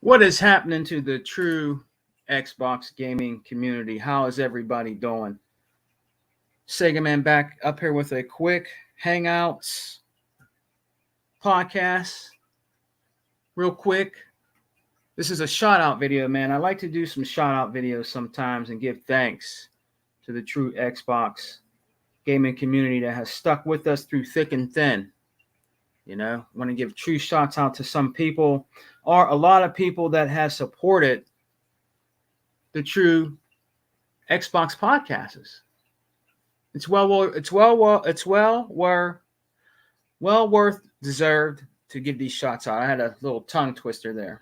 What is happening to the true Xbox gaming community? How is everybody doing? Sega Man back up here with a quick Hangouts podcast. Real quick. This is a shout out video, man. I like to do some shout out videos sometimes and give thanks to the true Xbox gaming community that has stuck with us through thick and thin. Want to give true shots out to some people or a lot of people that have supported the true Xbox podcasts. It's well worth deserved to give these shots out. I had a little tongue twister there,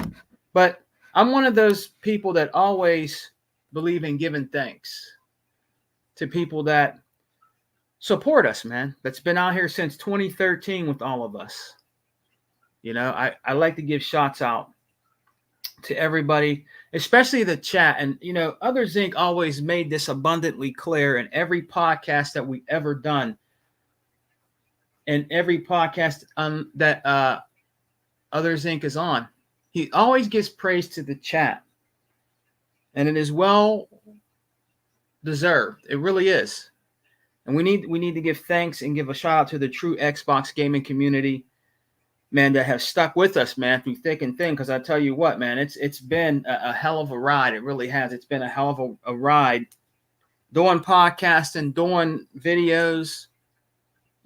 but I'm one of those people that always believe in giving thanks to people that support us, man. That's been out here since 2013 with all of us. I like to give shots out to everybody, especially the chat. And, Others Inc. always made this abundantly clear in every podcast that we've ever done. And every podcast that Others Inc. is on. He always gives praise to the chat. And it is well deserved. It really is. And we need to give thanks and give a shout out to the true Xbox gaming community, man, that have stuck with us, man, through thick and thin. Because I tell you what, man, it's been a hell of a ride. It really has. It's been a hell of a ride doing podcasts and doing videos,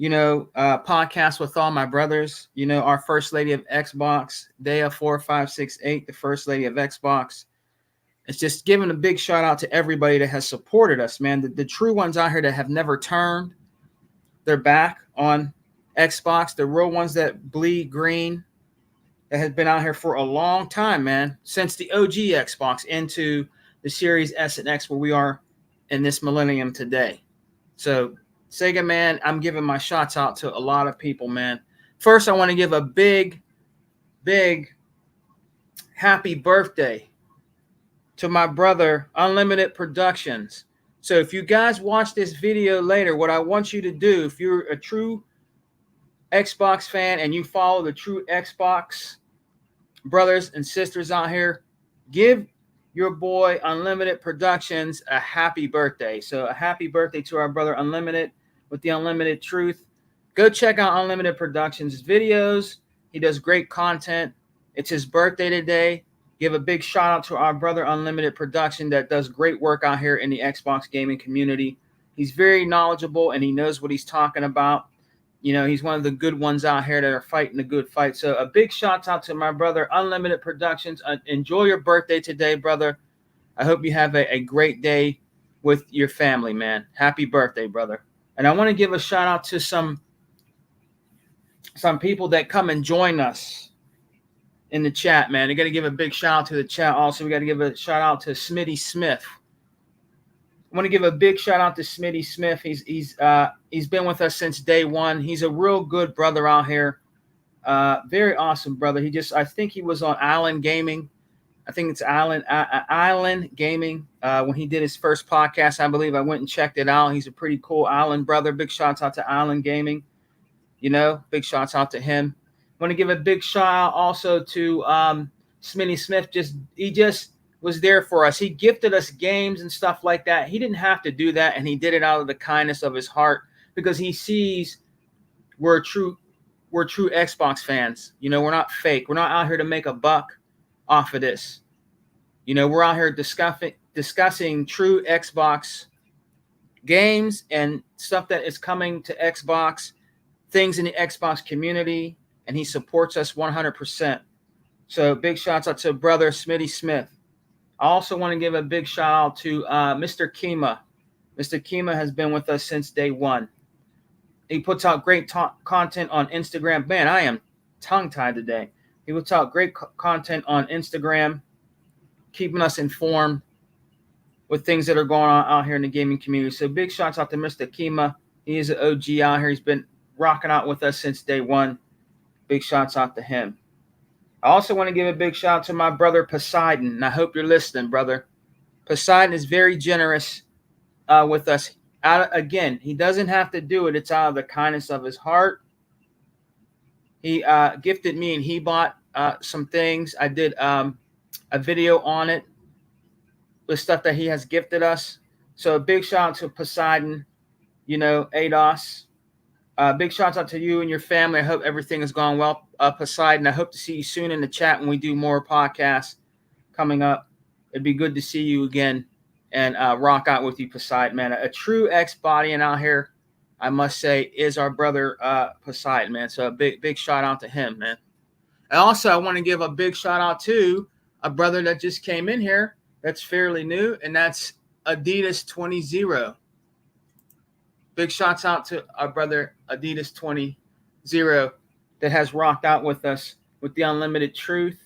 podcasts with all my brothers, our first lady of Xbox, Dea4568, the first lady of Xbox. It's just giving a big shout out to everybody that has supported us, man. The true ones out here that have never turned their back on Xbox, the real ones that bleed green, that has been out here for a long time, man, since the OG Xbox into the Series S and X where we are in this millennium today. So, Sega Man, I'm giving my shots out to a lot of people, man. First, I want to give a big happy birthday to my brother, Unlimited Productions. So if you guys watch this video later, what I want you to do, if you're a true Xbox fan and you follow the true Xbox brothers and sisters out here, give your boy Unlimited Productions a happy birthday. So a happy birthday to our brother Unlimited with the Unlimited Truth. Go check out Unlimited Productions videos. He does great content. It's his birthday today. Give a big shout out to our brother Unlimited Production that does great work out here in the Xbox gaming community. He's very knowledgeable and he knows what he's talking about. He's one of the good ones out here that are fighting the good fight. So a big shout out to my brother Unlimited Productions. Enjoy your birthday today, brother. I hope you have a great day with your family, man. Happy birthday, brother. And I want to give a shout out to some people that come and join us in the chat, man. I got to give a big shout out to the chat. Also, we got to give a shout out to Smitty Smith. I want to give a big shout out to Smitty Smith. He's been with us since day one. He's a real good brother out here. Very awesome brother. I think he was on Island Gaming. I think it's Island Gaming. When he did his first podcast, I believe I went and checked it out. He's a pretty cool Island brother. Big shouts out to Island Gaming. Big shouts out to him. Want to give a big shout out also to Smitty Smith. He just was there for us. He gifted us games and stuff like that. He didn't have to do that, and he did it out of the kindness of his heart because he sees we're true Xbox fans. We're not fake. We're not out here to make a buck off of this. We're out here discussing true Xbox games and stuff that is coming to Xbox, things in the Xbox community. And he supports us 100%. So big shouts out to brother Smitty Smith. I also want to give a big shout out to Mr. Kima. Mr. Kima has been with us since day one. He puts out great content on Instagram. Man, I am tongue-tied today. He puts out great content on Instagram, keeping us informed with things that are going on out here in the gaming community. So big shouts out to Mr. Kima. He is an OG out here. He's been rocking out with us since day one. Big shouts out to him. I also want to give a big shout out to my brother Poseidon. And I hope you're listening, brother. Poseidon is very generous with us. Again, he doesn't have to do it. It's out of the kindness of his heart. He gifted me and he bought some things. I did a video on it with stuff that he has gifted us. So a big shout out to Poseidon, ADOS. Big shout out to you and your family. I hope everything has gone well, Poseidon. I hope to see you soon in the chat when we do more podcasts coming up. It'd be good to see you again and rock out with you, Poseidon, man. A true ex-bodian out here, I must say, is our brother Poseidon, man. So a big shout out to him, man. And also, I want to give a big shout out to a brother that just came in here that's fairly new, and that's Adidas 20. Big shouts out to our brother Adidas 20 that has rocked out with us with the Unlimited Truth,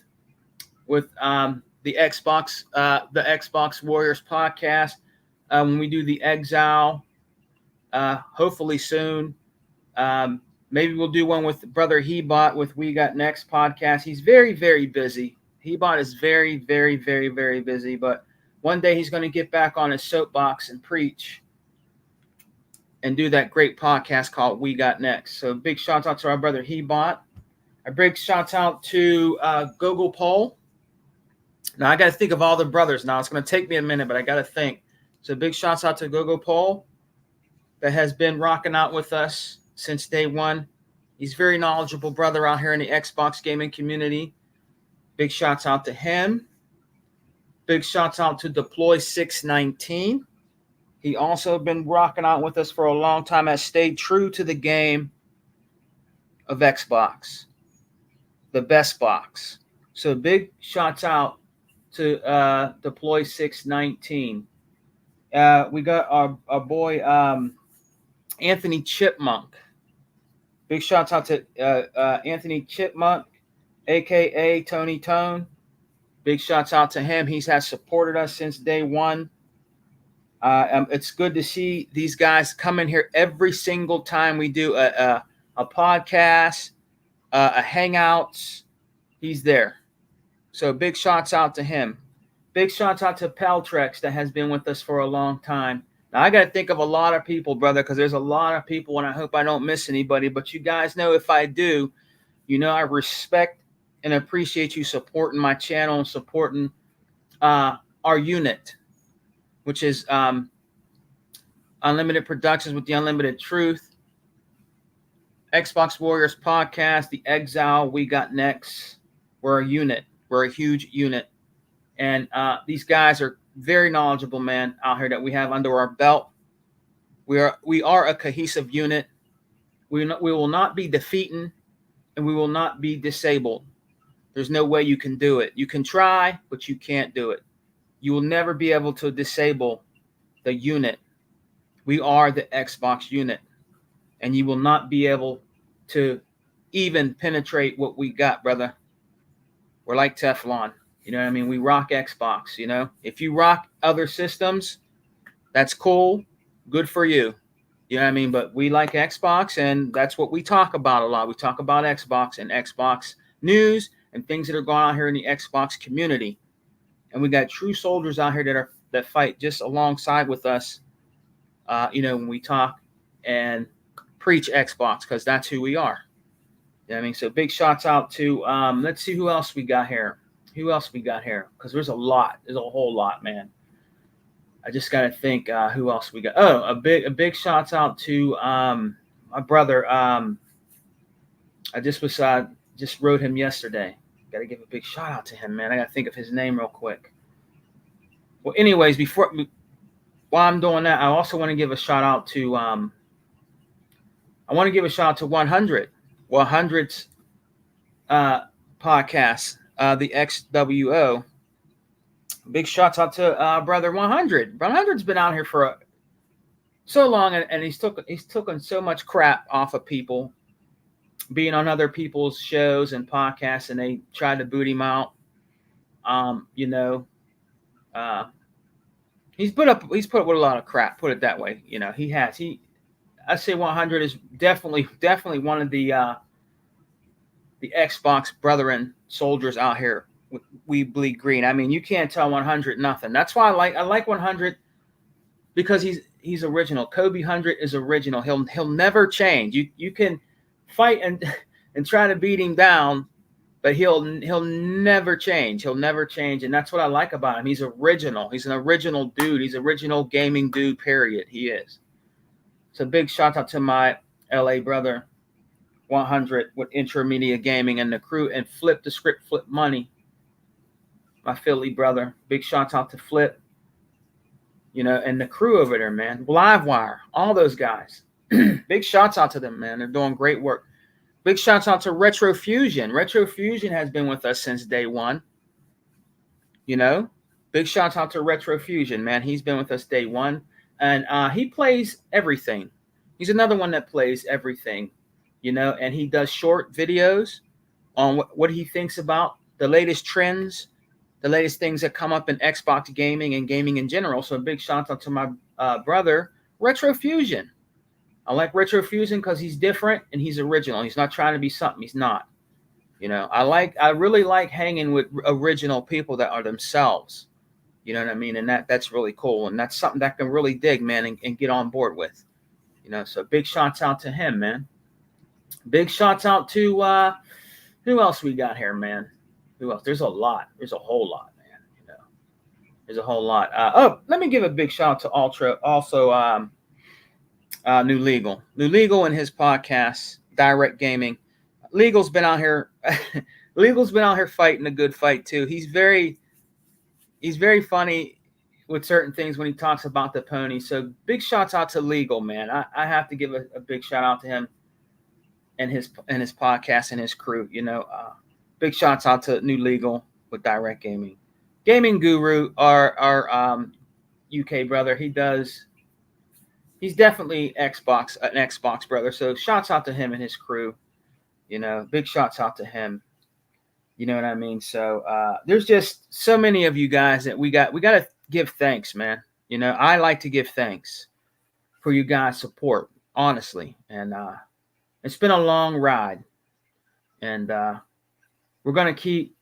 with the Xbox Warriors podcast. When we do the Exile, hopefully soon. Maybe we'll do one with Brother Hebot with We Got Next podcast. He's very, very busy. Hebot is very, very, very, very busy, but one day he's going to get back on his soapbox and preach and do that great podcast called We Got Next. So big shout out to our brother Hebot. A big shout out to Google Poll. Now I got to think of all the brothers. Now it's going to take me a minute, but I got to think. So big shouts out to Google Poll that has been rocking out with us since day one. He's a very knowledgeable brother out here in the Xbox gaming community. Big shouts out to him. Big shouts out to Deploy 619. He also been rocking out with us for a long time, has stayed true to the game of Xbox, the best box. So big shouts out to Deploy 619. We got our boy Anthony Chipmunk. Big shouts out to Anthony Chipmunk, a.k.a. Tony Tone. Big shouts out to him. He has supported us since day one. It's good to see these guys come in here every single time we do a podcast, a hangouts. He's there. So big shouts out to him. Big shouts out to Peltrex that has been with us for a long time. Now, I got to think of a lot of people, brother, because there's a lot of people, and I hope I don't miss anybody. But you guys know if I do, I respect and appreciate you supporting my channel and supporting our unit, which is Unlimited Productions with the Unlimited Truth, Xbox Warriors podcast, the Exile, We Got Next. We're a unit. We're a huge unit. And these guys are very knowledgeable, man, out here that we have under our belt. We are a cohesive unit. We will not be defeating, and we will not be disabled. There's no way you can do it. You can try, but you can't do it. You will never be able to disable the unit. We are the Xbox unit, and you will not be able to even penetrate what we got, brother. We're like Teflon. You know what I mean? We rock Xbox, If you rock other systems, that's cool. Good for you. You know what I mean? But we like Xbox, and that's what we talk about a lot. We talk about Xbox and Xbox news and things that are going on here in the Xbox community. And we got true soldiers out here that fight just alongside with us, when we talk and preach Xbox, because that's who we are. You know what I mean? So big shouts out to, let's see who else we got here. Because there's a lot. There's a whole lot, man. I just got to think who else we got. Oh, a big shouts out to my brother. I just wrote him yesterday. Got to give a big shout out to him, man. I got to think of his name real quick. Well, anyways, while I'm doing that, I also want to give a shout out to 100. 100's podcast, the XWO. Big shouts out to brother 100. 100's been out here for so long, and he's taken so much crap off of people, being on other people's shows and podcasts, and they tried to boot him out. He's put up with a lot of crap. Put it that way. I say 100 is definitely one of the Xbox brethren soldiers out here. We bleed green. I mean, you can't tell 100 nothing. That's why I like 100, because he's original. Kobe 100 is original. He'll never change. You can fight and try to beat him down, but he'll never change. He'll never change, and that's what I like about him. He's original. He's an original dude. He's original gaming dude. Period. He is. So big shout out to my LA brother, 100 with Intramedia Gaming and the crew, and Flip the Script, Flip Money, my Philly brother. Big shout out to Flip, and the crew over there, man. Livewire, all those guys. Big shouts out to them, man. They're doing great work. Big shouts out to Retro Fusion. Retro Fusion has been with us since day one. Big shouts out to Retro Fusion, man. He's been with us day one. And he plays everything. He's another one that plays everything, and he does short videos on what he thinks about the latest trends, the latest things that come up in Xbox gaming and gaming in general. So a big shout out to my brother, Retro Fusion. I like Retro Fusion because he's different and he's original. He's not trying to be something he's not. I really like hanging with original people that are themselves. You know what I mean? And that's really cool. And that's something that I can really dig, man, and get on board with. So big shouts out to him, man. Big shouts out to who else we got here, man? Who else? There's a lot. There's a whole lot, man. There's a whole lot. Let me give a big shout out to Ultra, also New Legal. New Legal and his podcast, Direct Gaming. Legal's been out here. Legal's been out here fighting a good fight too. He's very funny with certain things when he talks about the pony. So big shouts out to Legal, man. I have to give a big shout out to him and his podcast and his crew. Big shouts out to New Legal with Direct Gaming. Gaming Guru, our UK brother. He's definitely an Xbox brother. So shouts out to him and his crew. Big shouts out to him. You know what I mean? So there's just so many of you guys that we got to give thanks, man. I like to give thanks for you guys' support, honestly. And it's been a long ride. And we're going to keep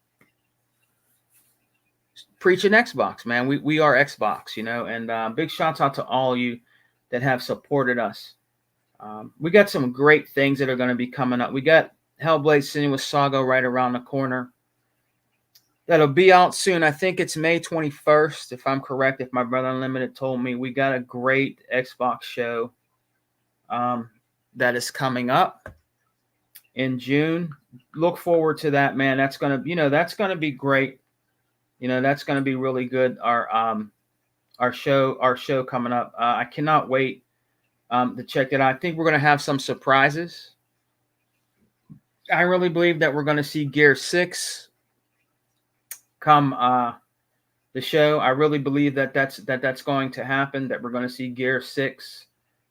preaching Xbox, man. We are Xbox, and big shouts out to all you that have supported us. We got some great things that are going to be coming up. We got Hellblade Senua's Saga right around the corner. That'll be out soon. I think it's May 21st, if I'm correct. If my brother Unlimited told me, we got a great Xbox show that is coming up in June. Look forward to that, man. That's gonna be great. That's gonna be really good. Our show coming up. I cannot wait to check it out. I think we're gonna have some surprises. I really believe that we're gonna see Gear 6 come the show. I really believe that's going to happen, that we're going to see Gear 6,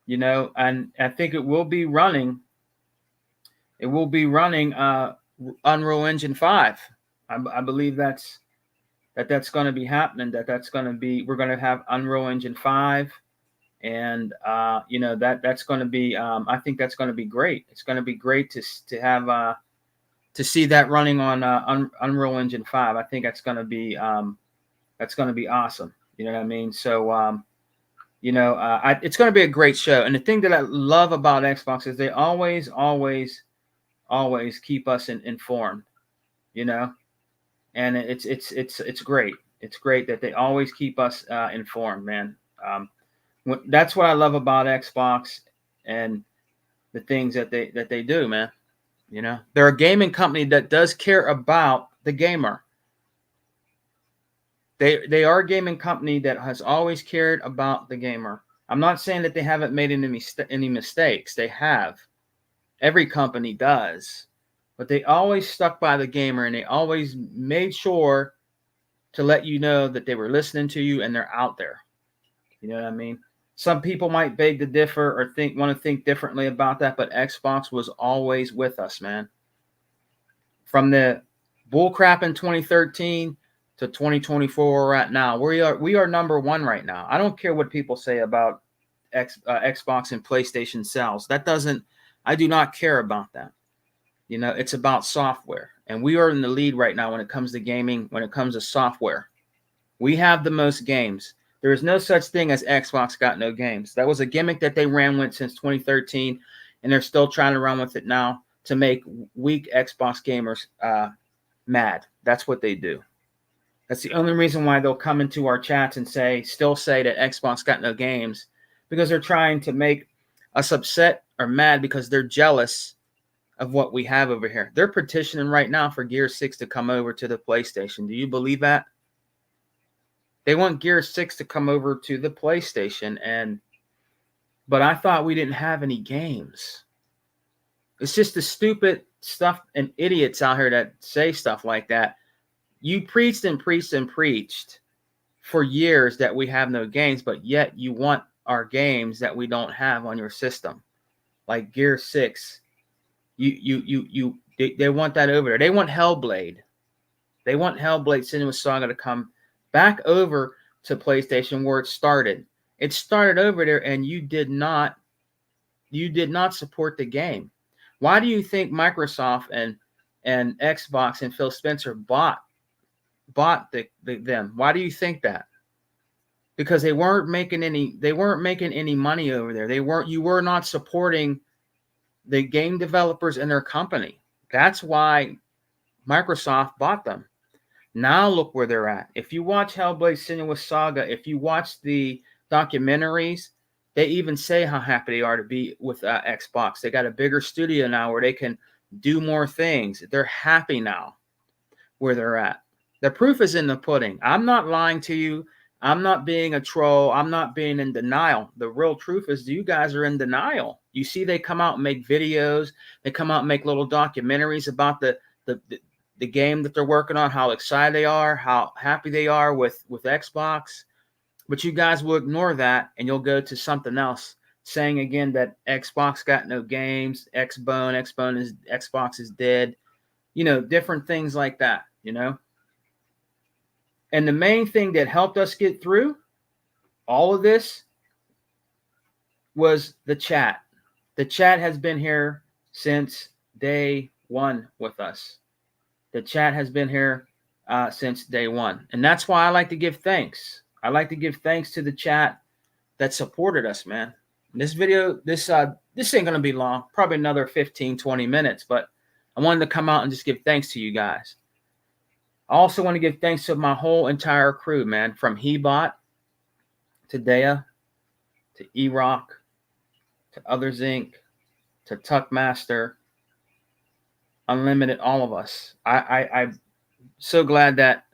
and I think it will be running Unreal Engine 5. I believe that's going to be happening, we're going to have Unreal Engine 5, and that's going to be I think that's going to be great. It's going to be great to have to see that running on Unreal Engine 5. I think that's going to be awesome. You know what I mean? So it's going to be a great show. And the thing that I love about Xbox is they always keep us informed. And it's great. It's great that they always keep us informed, man. That's what I love about Xbox and the things that they do, man. They're a gaming company that does care about the gamer. They are a gaming company that has always cared about the gamer. I'm not saying that they haven't made any mistakes. They have. Every company does. But they always stuck by the gamer, and they always made sure to let you know that they were listening to you and they're out there. You know what I mean? Some people might beg to differ or want to think differently about that, but Xbox was always with us, man. From the bullcrap in 2013 to 2024, we're at now. We are number one right now. I don't care what people say about Xbox and PlayStation sales. I do not care about that. It's about software, and we are in the lead right now when it comes to gaming. When it comes to software, we have the most games. There is no such thing as Xbox got no games. That was a gimmick that they ran with since 2013, and they're still trying to run with it now to make weak Xbox gamers mad. That's what they do. That's the only reason why they'll come into our chats and still say that Xbox got no games, because they're trying to make us upset or mad because they're jealous of what we have over here. They're petitioning right now for Gear 6 to come over to the PlayStation. Do you believe that? They want Gear 6 to come over to the PlayStation, but I thought we didn't have any games. It's just the stupid stuff and idiots out here that say stuff like that. You preached and preached and preached for years that we have no games, but yet you want our games that we don't have on your system, like Gear 6. They want that over there. They want Hellblade. They want Hellblade Senua's Saga to come back over to PlayStation where it started. It started over there, and you did not support the game. Why do you think Microsoft and Xbox and Phil Spencer bought them? Why do you think that? Because they weren't making any money over there. You were not supporting the game developers and their company. That's why Microsoft bought them. Now look where they're at. If you watch Hellblade Senua's Saga, if you watch the documentaries, they even say how happy they are to be with Xbox. They got a bigger studio now where they can do more things. They're happy now where they're at. The proof is in the pudding. I'm not lying to you. I'm not being a troll. I'm not being in denial. The real truth is you guys are in denial. You see, they come out and make videos. They come out and make little documentaries about the game that they're working on, how excited they are, how happy they are with Xbox. But you guys will ignore that, and you'll go to something else, saying again that Xbox got no games, Xbox is dead, different things like that, And the main thing that helped us get through all of this was the chat. The chat has been here since day one with us. The chat has been here since day one. And that's why I like to give thanks. I like to give thanks to the chat that supported us, man. This video, this ain't going to be long, probably another 15, 20 minutes, but I wanted to come out and just give thanks to you guys. I also want to give thanks to my whole entire crew, man, from Hebot to Dea to E-Rock to Others Inc. to Tuckmaster, Unlimited, all of us. I'm so glad that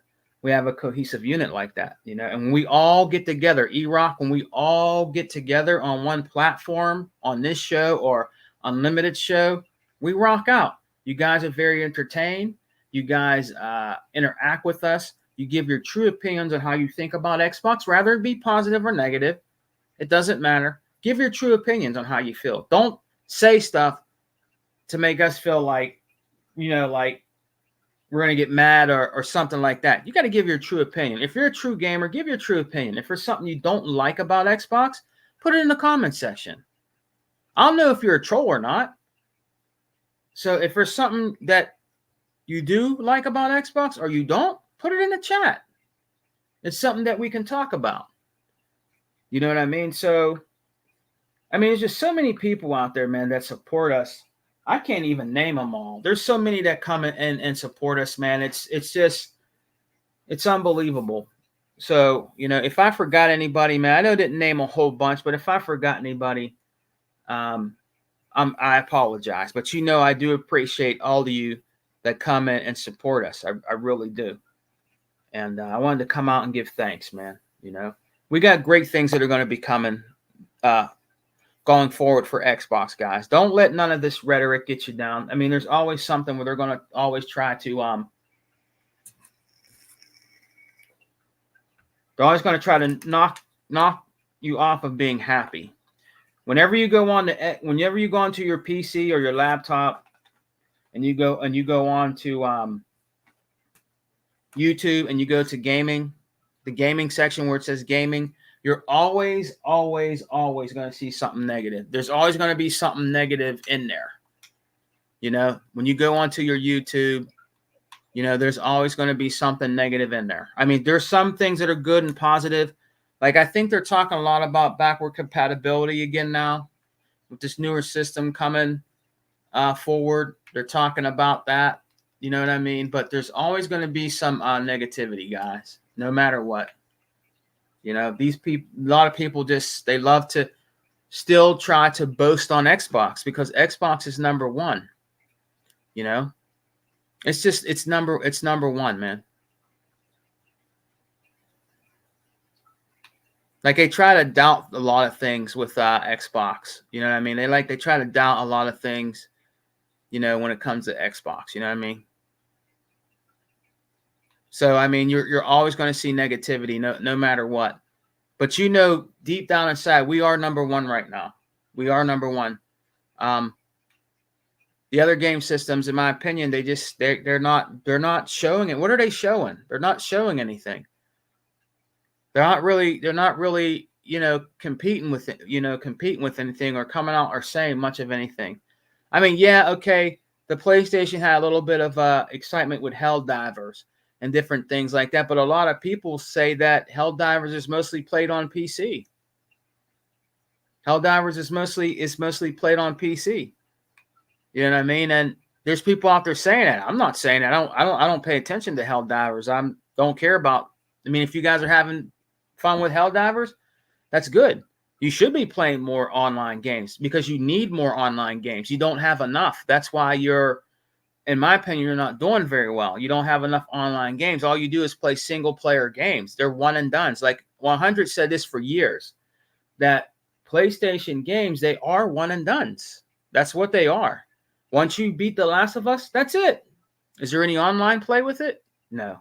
we have a cohesive unit like that, and when we all get together, E-Rock, when we all get together on one platform, on this show or Unlimited show, we rock out. You guys are very entertained. You guys interact with us. You give your true opinions on how you think about Xbox, whether it be positive or negative. It doesn't matter. Give your true opinions on how you feel. Don't say stuff to make us feel like, like we're going to get mad or something like that. You got to give your true opinion. If you're a true gamer, give your true opinion. If there's something you don't like about Xbox, put it in the comment section. I'll know if you're a troll or not. So if there's something that you do like about Xbox or you don't, put it in the chat. It's something that we can talk about. You know what I mean? So, there's just so many people out there, man, that support us. I can't even name them all. There's so many that come and support us, man. It's unbelievable. So, if I forgot anybody, man, I know I didn't name a whole bunch, but if I forgot anybody, I apologize. But I do appreciate all of you that come in and support us. I really do. And I wanted to come out and give thanks, man. We got great things that are going to be coming going forward for Xbox, guys. Don't let none of this rhetoric get you down. There's always something where they're going to always try to they're always going to try to knock you off of being happy. Whenever you go onto your PC or your laptop and you go on to YouTube and you go to gaming, the gaming section where it says gaming, you're always going to see something negative. There's always going to be something negative in there. When you go onto your YouTube, there's always going to be something negative in there. There's some things that are good and positive. Like I think they're talking a lot about backward compatibility again now with this newer system coming forward. They're talking about that. You know what I mean? But there's always going to be some negativity, guys, no matter what. You know, these people, a lot of people they love to still try to boast on Xbox because Xbox is number one. You know, it's number one, man. Like they try to doubt a lot of things with Xbox. You know what I mean? They try to doubt a lot of things, you know, when it comes to Xbox. You know what I mean? So I mean, you're always going to see negativity, no matter what. But you know, deep down inside, we are number one right now. We are number one. The other game systems, in my opinion, they're not showing it. What are they showing? They're not showing anything. They're not really, you know, competing with anything or coming out or saying much of anything. I mean, yeah, okay, the PlayStation had a little bit of excitement with Helldivers and different things like that, but a lot of people say that Helldivers is mostly played on PC. Helldivers is mostly played on PC. You know what I mean? And there's people out there saying that. I'm not saying that. I don't pay attention to Helldivers. Don't care about. I mean, if you guys are having fun with Helldivers, that's good. You should be playing more online games because you need more online games. You don't have enough. That's why in my opinion, you're not doing very well. You don't have enough online games. All you do is play single player games. They're one and dones. Like 100 said this for years, that PlayStation games, they are one and dones. That's what they are. Once you beat The Last of Us, that's it. Is there any online play with it? No,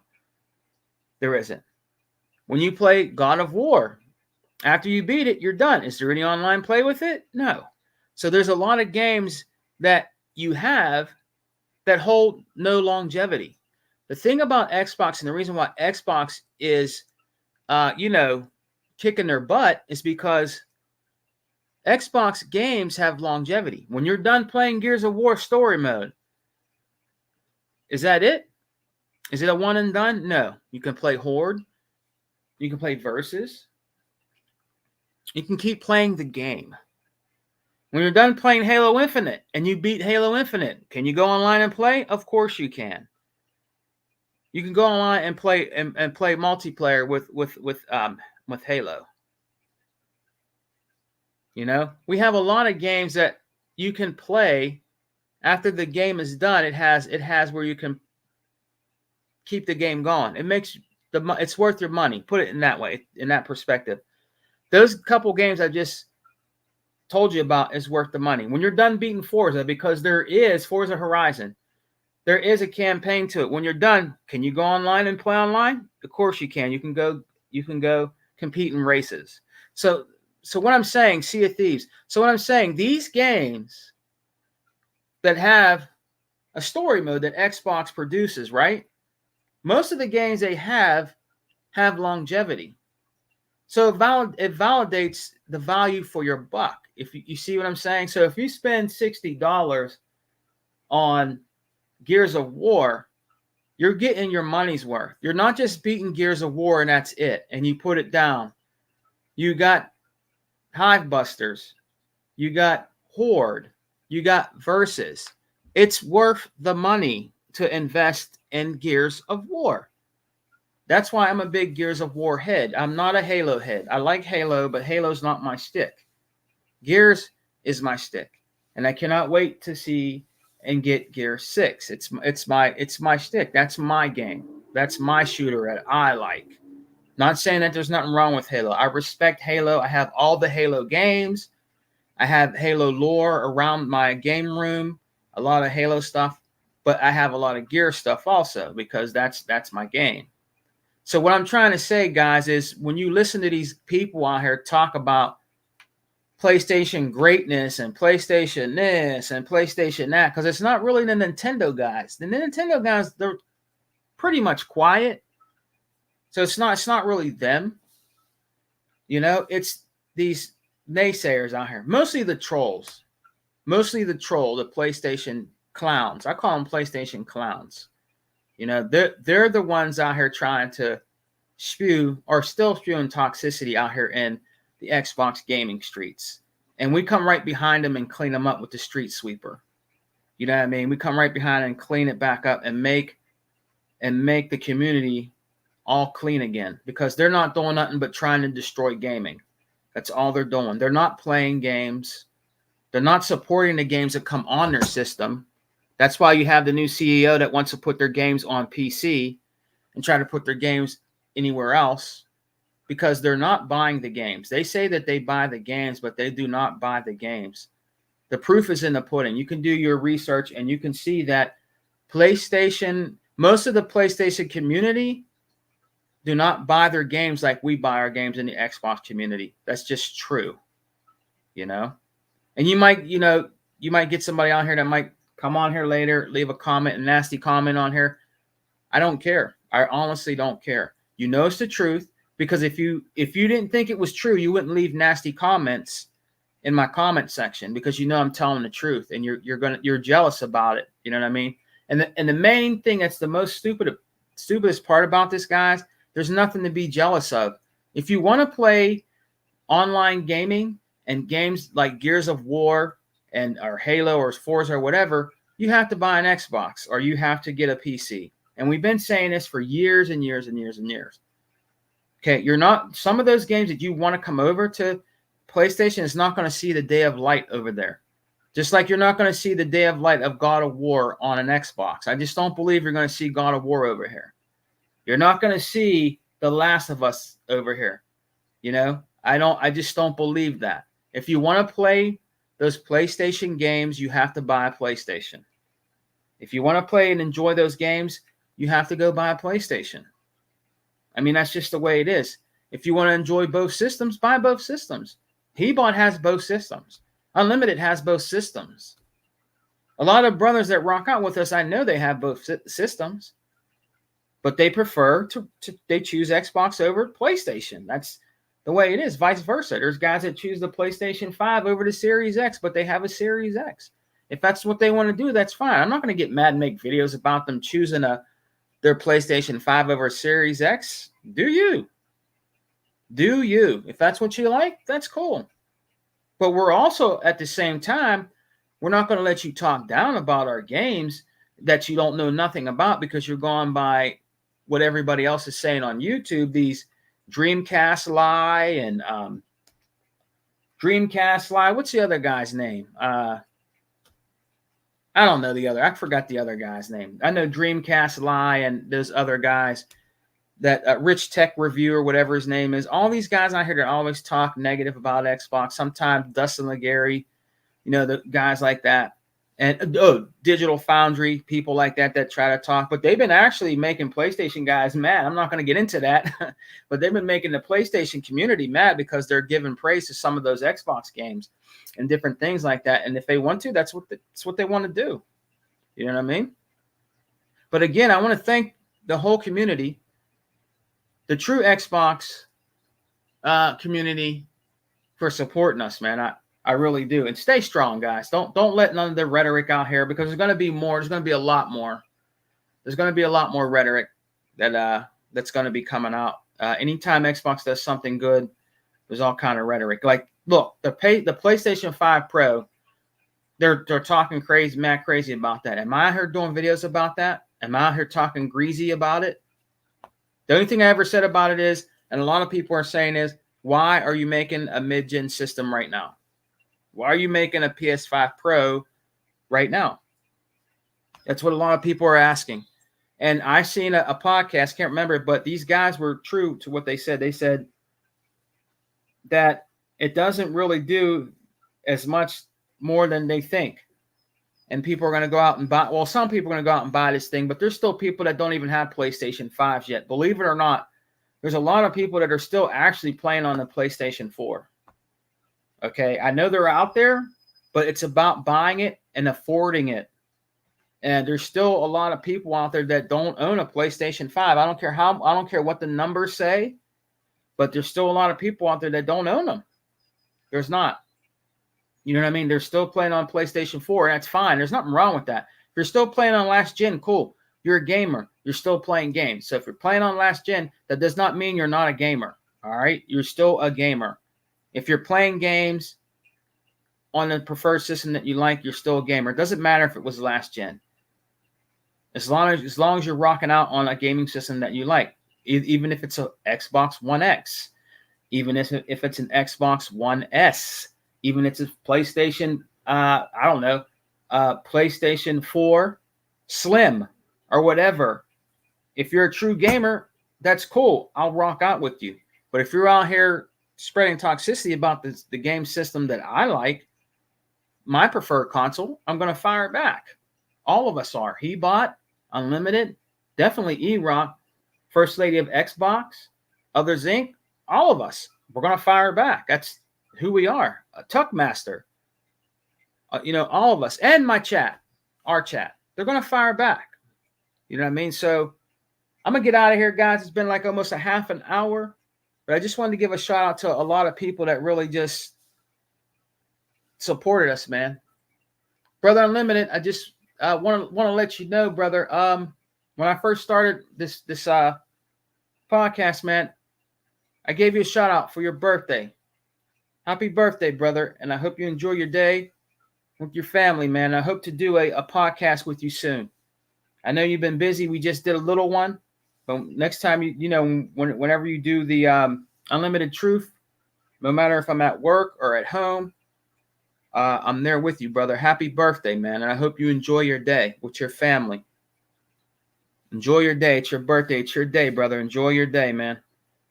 there isn't. When you play God of War, after you beat it, you're done. Is there any online play with it? No. So there's a lot of games that you have that hold no longevity. The thing about Xbox and the reason why Xbox is, kicking their butt is because Xbox games have longevity. When you're done playing Gears of War story mode, is that it? Is it a one and done? No. You can play Horde. You can play Versus. You can keep playing the game. When you're done playing Halo Infinite and you beat Halo Infinite, can you go online and play? Of course you can. You can go online and play and play multiplayer with Halo. You know, we have a lot of games that you can play after the game is done. It has where you can keep the game going. It makes it's worth your money. Put it in that way, in that perspective. Those couple games I just told you about is worth the money. When you're done beating Forza, because there is Forza Horizon, there is a campaign to it. When you're done, can you go online and play online? Of course you can. You can go compete in races. So what I'm saying, Sea of Thieves. So what I'm saying, these games that have a story mode that Xbox produces, right? Most of the games they have longevity. So it validates the value for your buck. If you see what I'm saying? So if you spend $60 on Gears of War, you're getting your money's worth. You're not just beating Gears of War and that's it, and you put it down. You got Hive Busters. You got Horde. You got Versus. It's worth the money to invest in Gears of War. That's why I'm a big Gears of War head. I'm not a Halo head. I like Halo, but Halo's not my stick. Gears is my stick, and I cannot wait to see and get Gear 6. It's my stick. That's my game. That's my shooter that I like. Not saying that there's nothing wrong with Halo. I respect Halo. I have all the Halo games. I have Halo lore around my game room, a lot of Halo stuff, but I have a lot of Gear stuff also because that's my game. So what I'm trying to say, guys, is when you listen to these people out here talk about PlayStation greatness and PlayStation this and PlayStation that, because it's not really the Nintendo guys. The Nintendo guys, they're pretty much quiet. So it's not really them. You know, it's these naysayers out here. Mostly the trolls. Mostly the PlayStation clowns. I call them PlayStation clowns. You know, they're the ones out here trying to spew or still spewing toxicity out here in the Xbox gaming streets. And we come right behind them and clean them up with the street sweeper. You know what I mean? We come right behind and clean it back up and make the community all clean again, because they're not doing nothing but trying to destroy gaming. That's all they're doing. They're not playing games. They're not supporting the games that come on their system. That's why you have the new CEO that wants to put their games on PC and try to put their games anywhere else, because they're not buying the games. They say that they buy the games, but they do not buy the games. The proof is in the pudding. You can do your research and you can see that most of the PlayStation community do not buy their games like we buy our games in the Xbox community. That's just true, you know? And you might get somebody on here that might come on here later, leave a comment, a nasty comment on here. I don't care. I honestly don't care. You know it's the truth, because if you didn't think it was true, you wouldn't leave nasty comments in my comment section, because you know I'm telling the truth, and you're jealous about it. You know what I mean? And the main thing that's the most stupidest part about this, guys, there's nothing to be jealous of. If you want to play online gaming and games like Gears of War or Halo or Forza or whatever, you have to buy an Xbox or you have to get a PC. And we've been saying this for years and years and years and years. Okay, some of those games that you want to come over to PlayStation is not going to see the day of light over there. Just like you're not going to see the day of light of God of War on an Xbox. I just don't believe you're going to see God of War over here. You're not going to see The Last of Us over here. You know, I just don't believe that. If you want to play those PlayStation games, you have to buy a PlayStation. If you want to play and enjoy those games, you have to go buy a PlayStation. I mean, that's just the way it is. If you want to enjoy both systems, buy both systems. Hebot has both systems. Unlimited has both systems. A lot of brothers that rock out with us, I know they have both systems, but they prefer they choose Xbox over PlayStation. That's the way it is. Vice versa. There's guys that choose the PlayStation 5 over the Series X, but they have a Series X. If that's what they want to do, that's fine. I'm not going to get mad and make videos about them choosing their PlayStation 5 over Series X. Do you? If that's what you like, that's cool. But we're also, at the same time, we're not going to let you talk down about our games that you don't know nothing about, because you're going by what everybody else is saying on YouTube. These Dreamcast Lie and Dreamcast Lie. What's the other guy's name? I don't know the other. I forgot the other guy's name. I know Dreamcast Lie and those other guys, that Rich Tech Review or whatever his name is. All these guys out here that always talk negative about Xbox. Sometimes Dustin Legary, the guys like that. And Digital Foundry, people like that try to talk. But they've been actually making PlayStation guys mad. I'm not going to get into that. But they've been making the PlayStation community mad because they're giving praise to some of those Xbox games and different things like that. And if they want to, that's what they want to do. You know what I mean? But again, I want to thank the whole community, the true Xbox community, for supporting us, man. I really do. And stay strong, guys. Don't let none of the rhetoric out here, because there's going to be more. There's going to be a lot more. There's going to be a lot more rhetoric that's going to be coming out. Anytime Xbox does something good, there's all kind of rhetoric. Like, look, the PlayStation 5 Pro, they're talking mad crazy about that. Am I out here doing videos about that? Am I out here talking greasy about it? The only thing I ever said about it is, and a lot of people are saying is, why are you making a mid-gen system right now? Why are you making a PS5 Pro right now? That's what a lot of people are asking. And I seen a podcast, can't remember, but these guys were true to what they said. They said that it doesn't really do as much more than they think. And people are going to go out and buy. Well, some people are going to go out and buy this thing, but there's still people that don't even have PlayStation 5s yet. Believe it or not, there's a lot of people that are still actually playing on the PlayStation 4. Okay, I know they're out there, but it's about buying it and affording it. And there's still a lot of people out there that don't own a PlayStation 5. I don't care what the numbers say, but there's still a lot of people out there that don't own them. There's not. You know what I mean? They're still playing on PlayStation 4, and that's fine. There's nothing wrong with that. If you're still playing on last gen, cool. You're a gamer. You're still playing games. So if you're playing on last gen, that does not mean you're not a gamer. All right? You're still a gamer. If you're playing games on the preferred system that you like, you're still a gamer. It doesn't matter if it was last gen. As long as you're rocking out on a gaming system that you like, even if it's a Xbox One X, even if it's an Xbox One S, even if it's a PlayStation, I don't know, PlayStation 4 Slim or whatever. If you're a true gamer, that's cool. I'll rock out with you. But if you're out here spreading toxicity about the game system that I like, my preferred console, I'm going to fire it back. All of us are. Hebot, Unlimited, definitely E-Rock, First Lady of Xbox, Others Inc., all of us. We're going to fire back. That's who we are. A Tuckmaster. All of us. And my chat, our chat. They're going to fire back. You know what I mean? So I'm going to get out of here, guys. It's been like almost a half an hour. But I just wanted to give a shout out to a lot of people that really just supported us, man. Brother Unlimited, I just want to let you know, brother. When I first started this podcast, man, I gave you a shout out for your birthday. Happy birthday, brother. And I hope you enjoy your day with your family, man. I hope to do a podcast with you soon. I know you've been busy. We just did a little one. But next time, whenever you do the Unlimited Truth, no matter if I'm at work or at home, I'm there with you, brother. Happy birthday, man. And I hope you enjoy your day with your family. Enjoy your day. It's your birthday. It's your day, brother. Enjoy your day, man.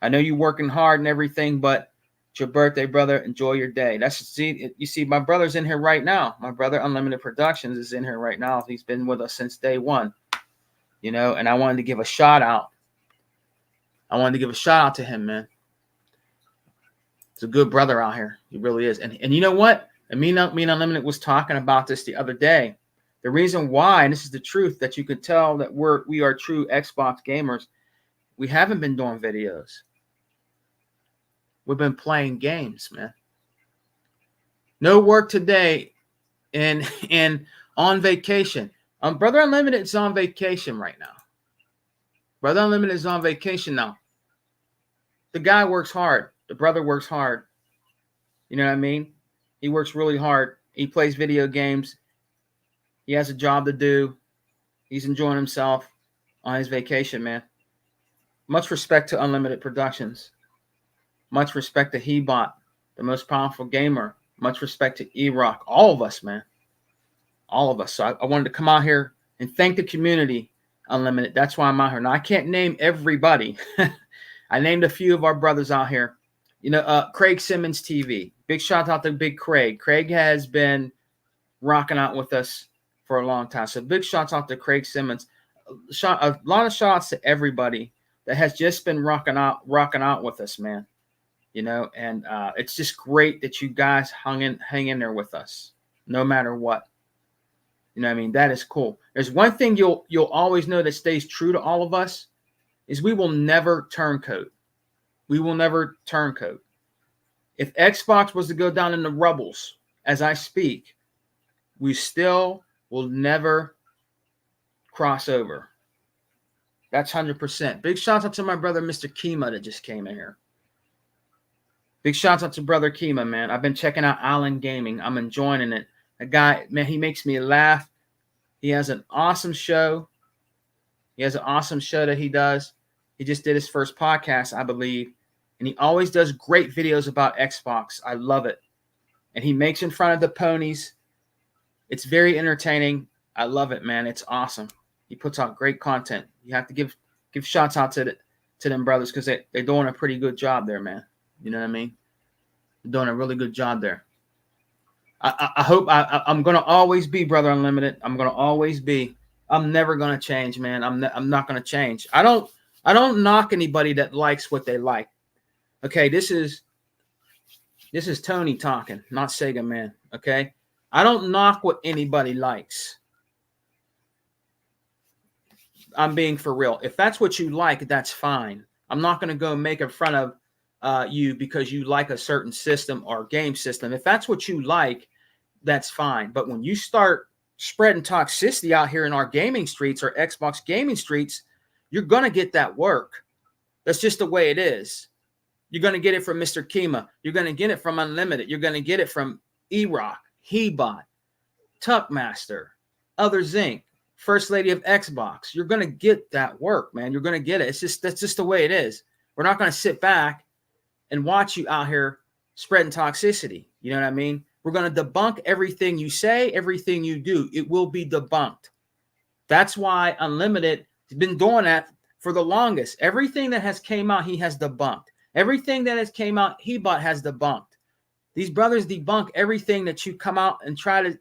I know you're working hard and everything, but it's your birthday, brother. Enjoy your day. You see, my brother's in here right now. My brother, Unlimited Productions, is in here right now. He's been with us since day one, and I wanted to give a shout out. I wanted to give a shout out to him, man. It's a good brother out here. He really is. And you know what? And me and Unlimited was talking about this the other day. The reason why, and this is the truth, that you could tell that we are true Xbox gamers, we haven't been doing videos. We've been playing games, man. No work today and on vacation. Brother Unlimited is on vacation right now. Brother Unlimited is on vacation now. The guy works hard. The brother works hard. You know what I mean? He works really hard. He plays video games. He has a job to do. He's enjoying himself on his vacation, man. Much respect to Unlimited Productions. Much respect to Hebot, the most powerful gamer. Much respect to E-Rock. All of us, man. All of us. So I wanted to come out here and thank the community, Unlimited. That's why I'm out here. Now, I can't name everybody. I named a few of our brothers out here. Craig Simmons TV. Big shout out to Big Craig. Craig has been rocking out with us for a long time. So big shout out to Craig Simmons. A lot of shout outs to everybody that has just been rocking out with us, man. And it's just great that you guys hang in there with us, no matter what. You know what I mean? That is cool. There's one thing you'll always know that stays true to all of us is we will never turncoat. We will never turncoat. If Xbox was to go down in the rubbles as I speak, we still will never cross over. That's 100%. Big shout out to my brother, Mr. Kima, that just came in here. Big shout out to brother Kima, man. I've been checking out Allen Gaming. I'm enjoying it. A guy, man, he makes me laugh. He has an awesome show. He has an awesome show that he does. He just did his first podcast, I believe. And he always does great videos about Xbox. I love it. And he makes in front of the ponies. It's very entertaining. I love it, man. It's awesome. He puts out great content. You have to give shots out to them brothers because they're doing a pretty good job there, man. You know what I mean? They're doing a really good job there. I hope I'm going to always be Brother Unlimited. I'm going to always be. I'm never going to change, man. I'm not going to change. I don't knock anybody that likes what they like. Okay, this is Tony talking, not Sega Man. Okay, I don't knock what anybody likes. I'm being for real. If that's what you like, that's fine. I'm not going to go make in front of you because you like a certain system or game system. If that's what you like, that's fine. But when you start spreading toxicity out here in our gaming streets or Xbox gaming streets, you're going to get that work. That's just the way it is. You're going to get it from Mr. Kima. You're going to get it from Unlimited. You're going to get it from E-Rock. Hebot, Tuckmaster, Other Zinc, First Lady of Xbox. You're going to get that work, man. You're going to get it. That's just the way it is. We're not going to sit back and watch you out here spreading toxicity. You know what I mean? We're going to debunk everything you say, everything you do. It will be debunked. That's why Unlimited has been doing that for the longest. Everything that has came out, he has debunked. Everything that has came out, Hebot has debunked. These brothers debunk everything that you come out and try to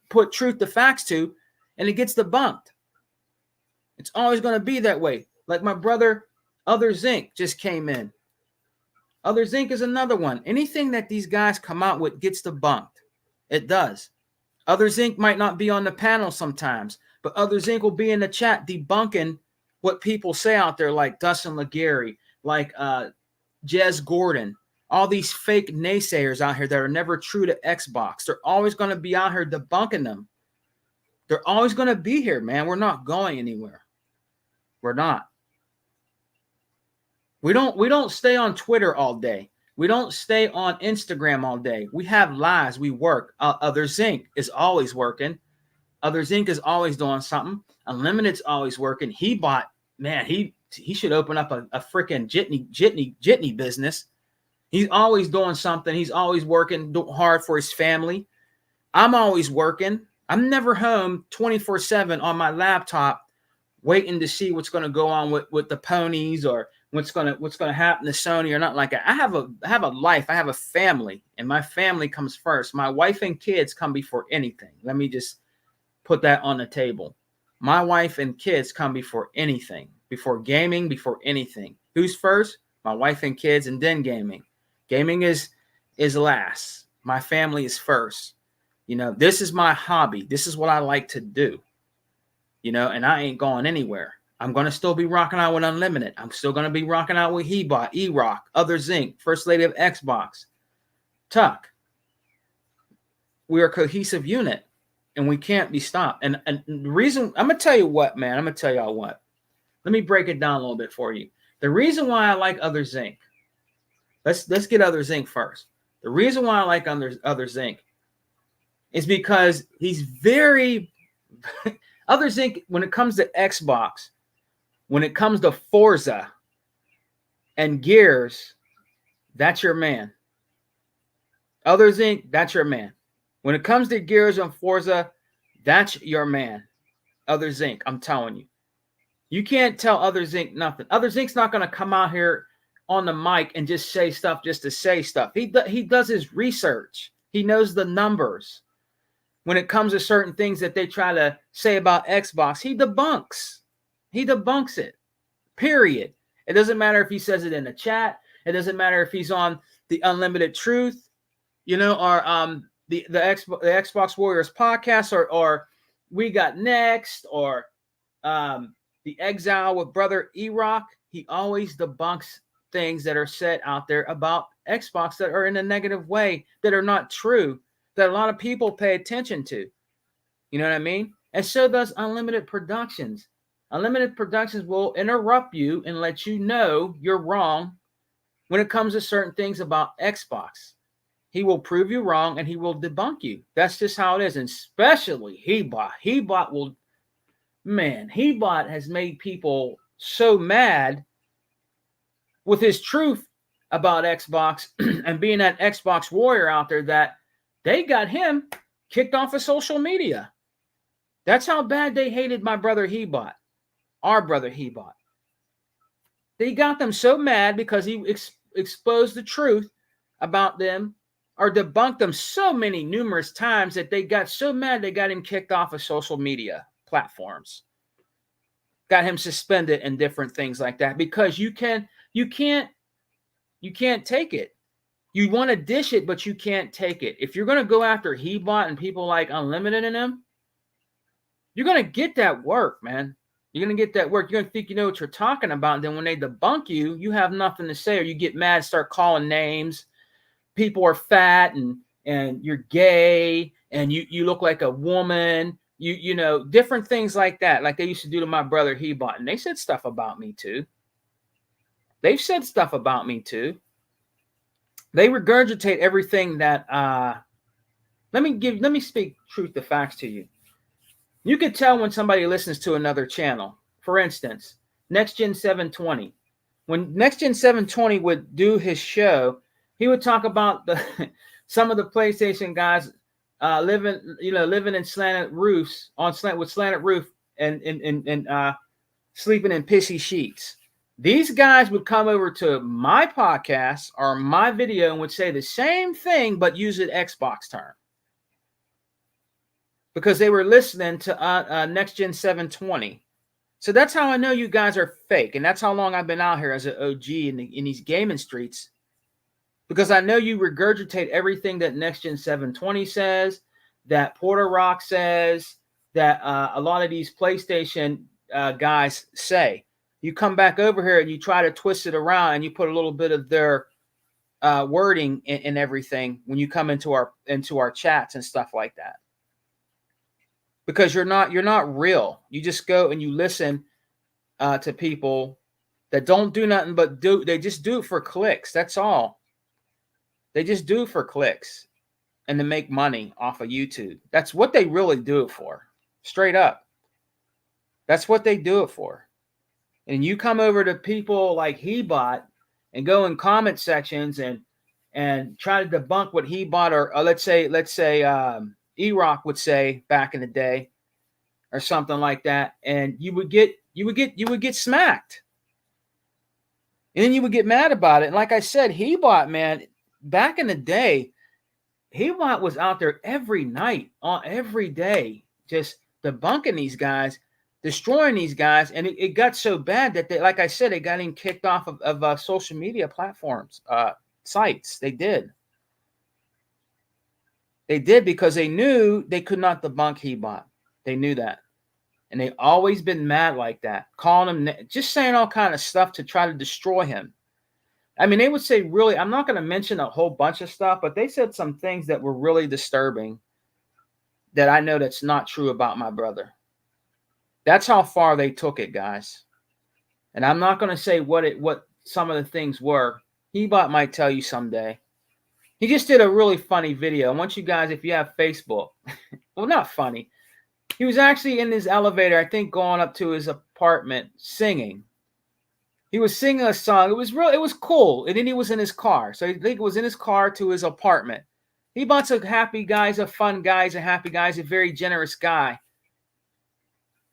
put truth to facts to, and it gets debunked. It's always going to be that way. Like my brother, Other Zinc, just came in. Other Zinc is another one. Anything that these guys come out with gets debunked. It does. Other Zinc might not be on the panel sometimes, but Other Zinc will be in the chat debunking what people say out there, like Dustin Laguerre, like Jez Gordon, all these fake naysayers out here that are never true to Xbox. They're always going to be out here debunking them. They're always going to be here, man. We're not going anywhere. We're not. We don't stay on Twitter all day. We don't stay on Instagram all day. We have lives. We work. Other Zinc is always working. Other Zinc is always doing something. Unlimited's always working. Hebot, man, he should open up a freaking jitney business. He's always doing something. He's always working hard for his family. I'm always working. I'm never home 24/7 on my laptop waiting to see what's going to go on with the ponies or what's going to happen to Sony or not like that. I have a life. I have a family, and my family comes first. My wife and kids come before anything. Let me just put that on the table. My wife and kids come before anything, before gaming, before anything. Who's first? My wife and kids, and then gaming. Gaming is last. My family is first. You know, this is my hobby. This is what I like to do. You know, and I ain't going anywhere. I'm going to still be rocking out with Unlimited. I'm still going to be rocking out with Hebot, E-Rock, Other Zinc, First Lady of Xbox, Tuck. We are a cohesive unit, and we can't be stopped. And the reason, I'm going to tell you what, man. I'm going to tell y'all what. Let me break it down a little bit for you. The reason why I like Other Zinc, let's get Other Zinc first. The reason why I like Other Zinc is because he's very Other Zinc, when it comes to Xbox, when it comes to Forza and Gears, that's your man. Other Zinc, that's your man. When it comes to Gears and Forza, that's your man. Other Zinc, I'm telling you. You can't tell Other Zinc nothing. Other Zinc's not going to come out here on the mic and just say stuff just to say stuff. He does his research. He knows the numbers. When it comes to certain things that they try to say about Xbox, he debunks. He debunks it. Period. It doesn't matter if he says it in the chat. It doesn't matter if he's on the Unlimited Truth, you know, or the Xbox Warriors podcast, or We Got Next, or The Exile with Brother E-Rock. He always debunks things that are said out there about Xbox that are in a negative way, that are not true, that a lot of people pay attention to. You know what I mean? And so does Unlimited Productions. Unlimited Productions will interrupt you and let you know you're wrong when it comes to certain things about Xbox. He will prove you wrong and he will debunk you. That's just how it is. And especially Hebot. Hebot has made people so mad with his truth about Xbox and being that Xbox warrior out there that they got him kicked off of social media. That's how bad they hated my brother Hebot, our brother Hebot. They got them so mad because he exposed the truth about them or debunked them so many numerous times that they got so mad they got him kicked off of social media platforms. Got him suspended and different things like that because you can't take it. You want to dish it, but you can't take it. If you're going to go after Hebot and people like Unlimited and them, you're going to get that work, man. You're going to get that work. You're going to think you know what you're talking about. And then when they debunk you, you have nothing to say, or you get mad, start calling names. People are fat and you're gay and you look like a woman. You know, different things like that, like they used to do to my brother Hebot. And they said stuff about me too. They've said stuff about me too. They regurgitate everything that Let me speak truth to facts to you. You could tell when somebody listens to another channel. For instance, NextGen 720. When NextGen 720 would do his show, he would talk about some of the PlayStation guys living in slanted roofs with slanted roof and sleeping in pissy sheets. These guys would come over to my podcast or my video and would say the same thing, but use an Xbox term. Because they were listening to NextGen 720. So that's how I know you guys are fake. And that's how long I've been out here as an OG in these gaming streets. Because I know you regurgitate everything that NextGen 720 says, that Porter Rock says, that a lot of these PlayStation guys say. You come back over here and you try to twist it around and you put a little bit of their wording in everything when you come into our chats and stuff like that. Because you're not real. You just go and you listen to people that don't do nothing but they just do it for clicks. That's all. They just do it for clicks and to make money off of YouTube. That's what they really do it for. Straight up. That's what they do it for. And you come over to people like Hebot and go in comment sections and try to debunk what Hebot or let's say E-Rock would say back in the day or something like that, and you would get smacked. And then you would get mad about it. And like I said, Hebot, man, back in the day, Hebot was out there every night, every day, just debunking these guys, destroying these guys. And it got so bad that they, like I said, they got him kicked off of social media platforms, sites. They did. They did because they knew they could not debunk Hebot. They knew that. And they always been mad like that, calling him, just saying all kind of stuff to try to destroy him. I mean, they would say really, I'm not going to mention a whole bunch of stuff, but they said some things that were really disturbing that I know that's not true about my brother. That's how far they took it, guys. And I'm not going to say what some of the things were. Hebot might tell you someday. He just did a really funny video. I want you guys, if you have Facebook, well, not funny. He was actually in his elevator, I think, going up to his apartment singing. He was singing a song. It was cool. And then he was in his car. So I think it was in his car to his apartment. Hebot's a happy guy. He's a fun guy. He's a happy guy. He's a very generous guy.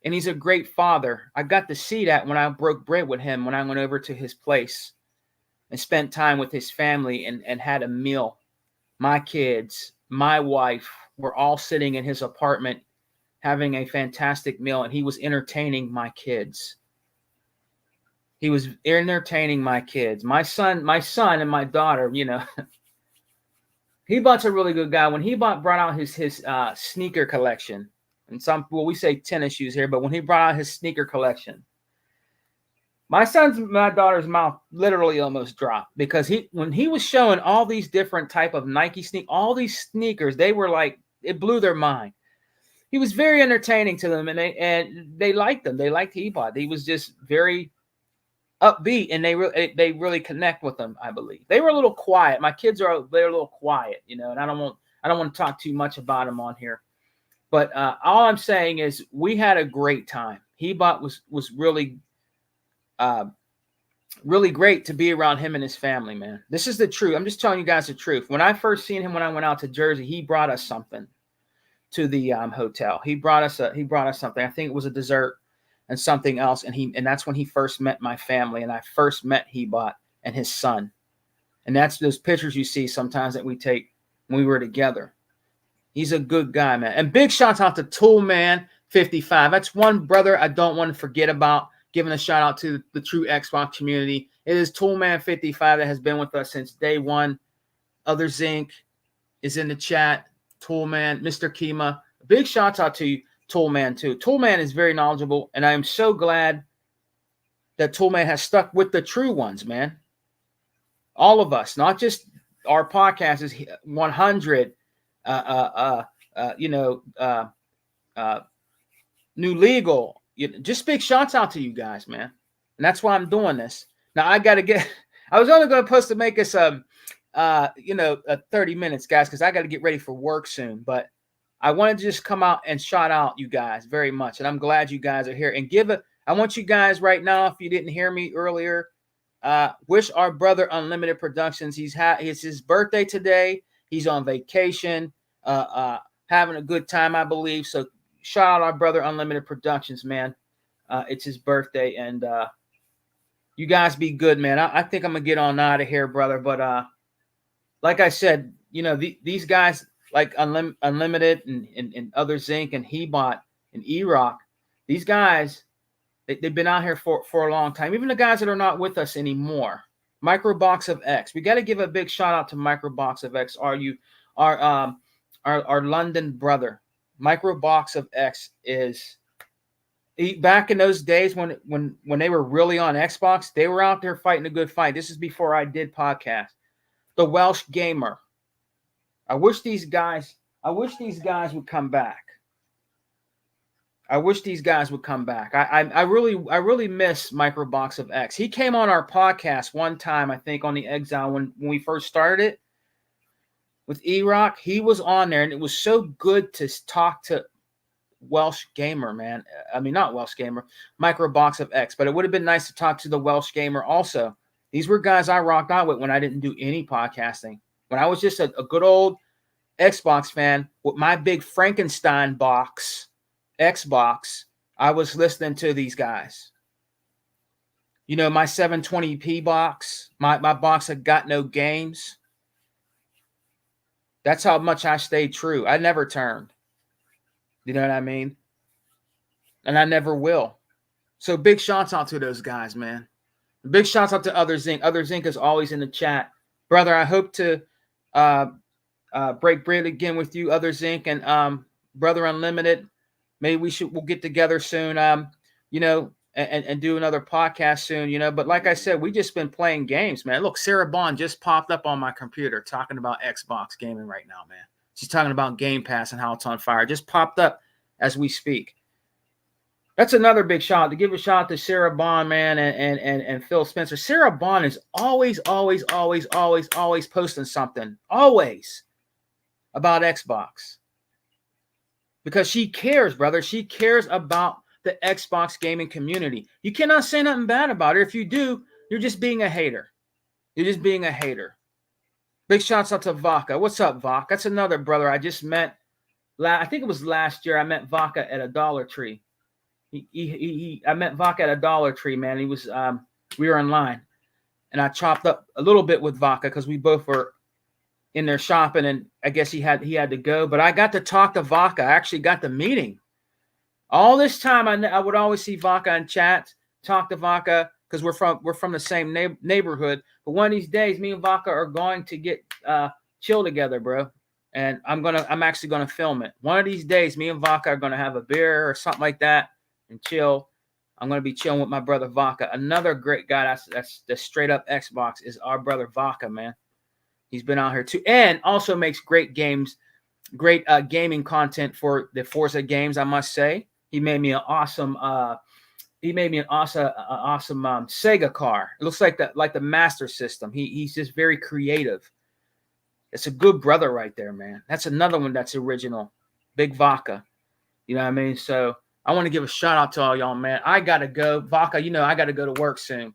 And he's a great father. I got to see that when I broke bread with him when I went over to his place and spent time with his family and had a meal. My kids, my wife were all sitting in his apartment having a fantastic meal, and he was entertaining my kids. He was entertaining my kids. My son and my daughter, you know. Hebot's a really good guy. When Hebot brought out his sneaker collection, and we say tennis shoes here, but when he brought out his sneaker collection, my daughter's mouth literally almost dropped because when he was showing all these different type of Nike all these sneakers, they were like, it blew their mind. He was very entertaining to them, and they liked him. They liked Hebot. He was just very upbeat, and they really connect with him. I believe they were a little quiet. My kids they're a little quiet, you know, and I don't want to talk too much about them on here. But all I'm saying is we had a great time. Hebot was really really great to be around him and his family, man. This is the truth. I'm just telling you guys the truth. When I first seen him when I went out to Jersey, he brought us something to the hotel. He brought us something. I think it was a dessert and something else. And that's when he first met my family. And I first met Hebot and his son. And that's those pictures you see sometimes that we take when we were together. He's a good guy, man. And big shout out to Toolman55. That's one brother I don't want to forget about. Giving a shout out to the true Xbox community. It is Toolman55 that has been with us since day one. Other Zinc is in the chat. Toolman, Mr. Kima. Big shout out to you, Toolman, too. Toolman is very knowledgeable, and I am so glad that Toolman has stuck with the true ones, man. All of us, not just our podcast is 100, New Legal. Just big shouts out to you guys, man. And that's why I'm doing this. Now I was only going to make us 30 minutes, guys, because I got to get ready for work soon. But I wanted to just come out and shout out you guys very much. And I'm glad you guys are here. And I want you guys right now, if you didn't hear me earlier, wish our brother Unlimited Productions. It's his birthday today. He's on vacation, having a good time, I believe. So shout out our brother Unlimited Productions, man. It's his birthday, and you guys be good, man. I think I'm gonna get on out of here, brother. But like I said, these guys like Unlimited and other Zinc and Hebot and E-Rock, these guys, they've been out here for a long time. Even the guys that are not with us anymore. Microbox of X. We got to give a big shout out to Microbox of X. Our London brother. Microbox of X is back in those days when they were really on Xbox, they were out there fighting a good fight. This is before I did podcast. The Welsh Gamer. I wish these guys would come back. I really miss Microbox of X. He came on our podcast one time, I think, on the Exile when we first started it with E-Rock. He was on there, and it was so good to talk to Welsh Gamer, man. I mean, not Welsh Gamer, Microbox of X. But it would have been nice to talk to the Welsh Gamer also. These were guys I rocked out with when I didn't do any podcasting. When I was just a good old Xbox fan with my big Frankenstein box, Xbox, I was listening to these guys. My 720p box, my box that got no games. That's how much I stayed true. I never turned. You know what I mean? And I never will. So big shouts out to those guys, man. Big shouts out to Other Zinc. Other Zinc is always in the chat. Brother, I hope to break bread again with you, Other Zinc, and Brother Unlimited. Maybe we'll get together soon, and do another podcast soon, But like I said, we just been playing games, man. Look, Sarah Bond just popped up on my computer talking about Xbox gaming right now, man. She's talking about Game Pass and how it's on fire. Just popped up as we speak. That's another big shout out. To give a shout out to Sarah Bond, man, and Phil Spencer. Sarah Bond is always posting something, always, about Xbox. Because she cares, brother. She cares about the Xbox gaming community. You cannot say nothing bad about her. If you do, you're just being a hater. Big shouts out to Vaca. What's up, Vaca? That's another brother I just met. I think it was last year. I met Vaca at a Dollar Tree. I met Vaca at a Dollar Tree, man. He was we were in line, and I chopped up a little bit with Vaca because we both were in there shopping, and I guess he had to go. But I got to talk to Vaca. I actually got the meeting. All this time, I would always see Vaca in chat, talk to Vaca because we're from the same neighborhood. But one of these days, me and Vaca are going to get chill together, bro. And I'm actually gonna film it. One of these days, me and Vaca are gonna have a beer or something like that and chill. I'm going to be chilling with my brother Vaca. Another great guy that's straight up Xbox is our brother Vaca, man. He's been out here too. And also makes great games, great gaming content for the Forza games, I must say. He made me an awesome Sega car. It looks like the Master System. He's just very creative. It's a good brother right there, man. That's another one that's original. Big Vaca. You know what I mean? So I want to give a shout out to all y'all, man. I got to go. Vaca, I got to go to work soon.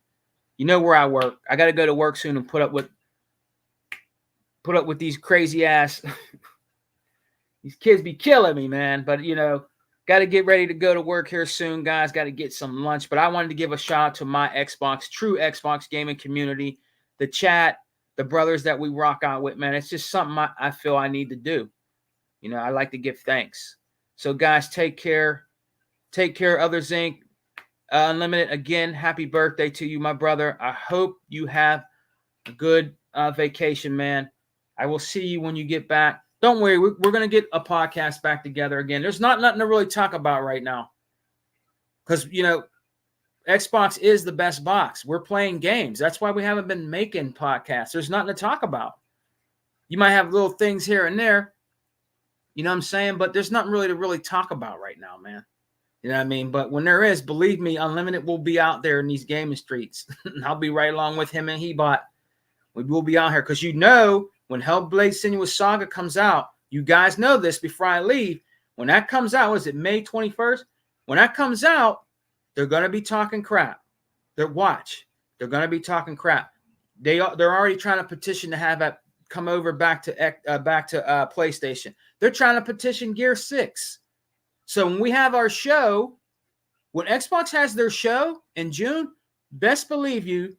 You know where I work. I got to go to work soon and put up with these crazy ass. These kids be killing me, man. But, got to get ready to go to work here soon, guys. Got to get some lunch. But I wanted to give a shout out to my true Xbox gaming community, the chat, the brothers that we rock out with, man. It's just something I feel I need to do. I like to give thanks. So, guys, take care. Take care, Other Zinc. Unlimited, again, happy birthday to you, my brother. I hope you have a good vacation, man. I will see you when you get back. Don't worry, we're going to get a podcast back together again. There's nothing to really talk about right now. Because, Xbox is the best box. We're playing games. That's why we haven't been making podcasts. There's nothing to talk about. You might have little things here and there. You know what I'm saying? But there's nothing really to talk about right now, man. You know what I mean? But when there is, believe me, Unlimited will be out there in these gaming streets. And I'll be right along with him and Hebot. We will be out here because you know when Hellblade Senua's Saga comes out, you guys know this before I leave. When that comes out, was it May 21st? When that comes out, they're going to be talking crap. They're going to be talking crap. They're already trying to petition to have that come over back to PlayStation. They're trying to petition Gear 6. So when we have our show, when Xbox has their show in June, best believe you,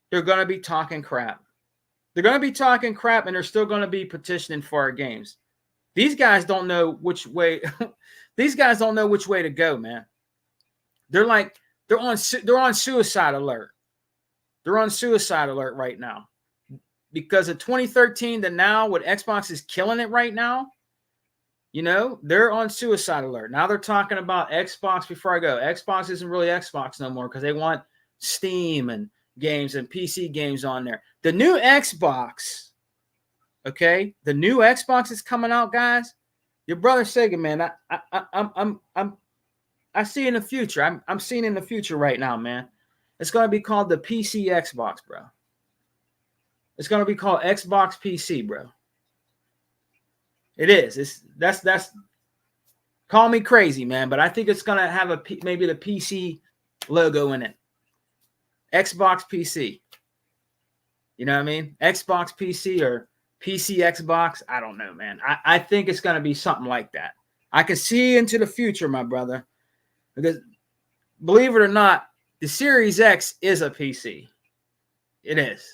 they're going to be talking crap. They're going to be talking crap, and they're still going to be petitioning for our games. These guys don't know which way. These guys don't know which way to go, man. They're on suicide alert. They're on suicide alert right now because of 2013 to now, what Xbox is killing it right now. You know, they're on suicide alert. Now they're talking about Xbox. Before I go, Xbox isn't really Xbox no more because they want Steam and games and PC games on there. The new Xbox, okay, the new Xbox is coming out, guys. Your brother Sega, man, I see in the future. I'm seeing in the future right now, man. It's going to be called the PC Xbox, bro. It's going to be called Xbox PC, bro. It is. That's. Call me crazy, man, but I think it's going to have maybe the PC logo in it. Xbox PC. You know what I mean? Xbox PC or PC Xbox. I don't know, man. I think it's going to be something like that. I can see into the future, my brother. Because believe it or not, the Series X is a PC. It is.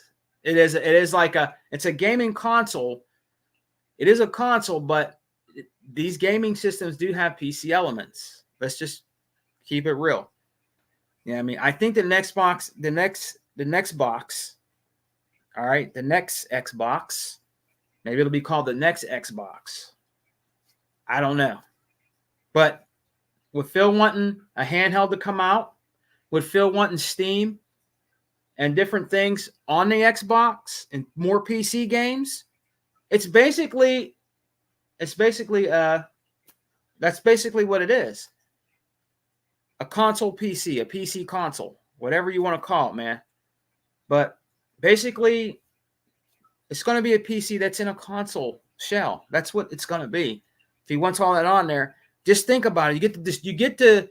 It is like it's a gaming console. It is a console, but these gaming systems do have PC elements. Let's just keep it real. Yeah, you know I mean, I think the next box, all right, the next Xbox, maybe it'll be called the next Xbox. I don't know. But with Phil wanting a handheld to come out, with Phil wanting Steam and different things on the Xbox and more PC games, that's basically what it is. A console PC, a PC console, whatever you want to call it, man. But basically, it's going to be a PC that's in a console shell. That's what it's going to be. If he wants all that on there, just think about it. You get to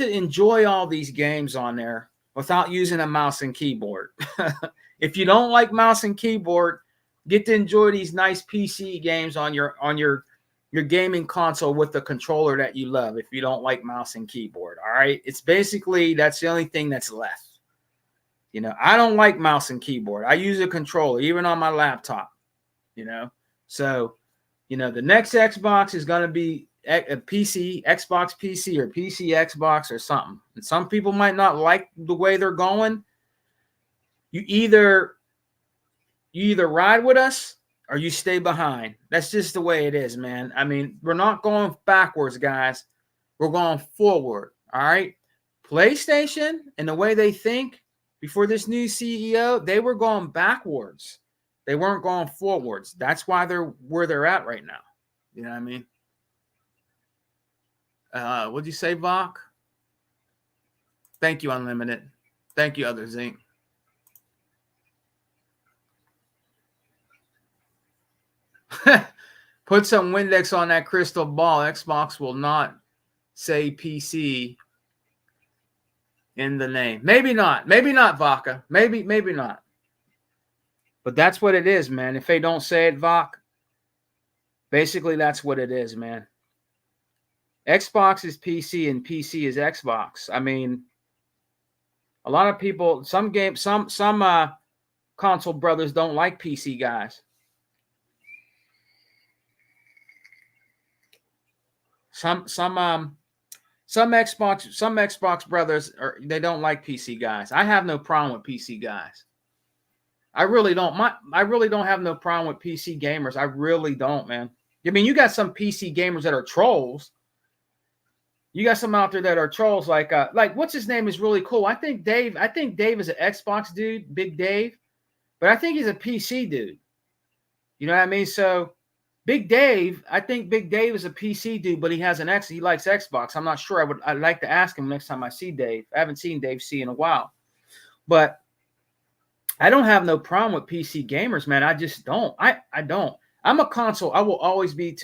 enjoy all these games on there without using a mouse and keyboard. If you don't like mouse and keyboard, get to enjoy these nice PC games on your gaming console with the controller that you love. If you don't like mouse and keyboard, all right, it's basically that's the only thing that's left. You know, I don't like mouse and keyboard. I use a controller even on my laptop. You know, so you know the next Xbox is going to be a PC, Xbox PC or PC Xbox or something. And some people might not like the way they're going. You either ride with us or you stay behind. That's just the way it is, man. I mean, we're not going backwards, guys. We're going forward, all right? PlayStation and the way they think before this new CEO, they were going backwards. They weren't going forwards. That's why they're where they're at right now. You know what I mean? What'd you say, Vok? Thank you, Unlimited. Thank you, Other Zinc. Put some Windex on that crystal ball. Xbox will not say PC in the name. Maybe not. Maybe not, Vaka. Maybe not. But that's what it is, man. If they don't say it, Vok, basically that's what it is, man. Xbox is PC and PC is Xbox. I mean, a lot of people, some console brothers don't like PC guys. Some Xbox brothers they don't like PC guys. I have no problem with PC guys. I really don't. I really don't have no problem with PC gamers. I really don't, man. I mean, you got some PC gamers that are trolls. You got some out there that are trolls, like what's his name is really cool. I think Dave is an Xbox dude, Big Dave, but I think he's a PC dude. You know what I mean? So Big Dave, I think Big Dave is a PC dude, but he has he likes Xbox. I'm not sure. I'd like to ask him next time I see Dave. I haven't seen Dave C in a while. But I don't have no problem with PC gamers, man. I just don't. I don't. I'm a console. I will always be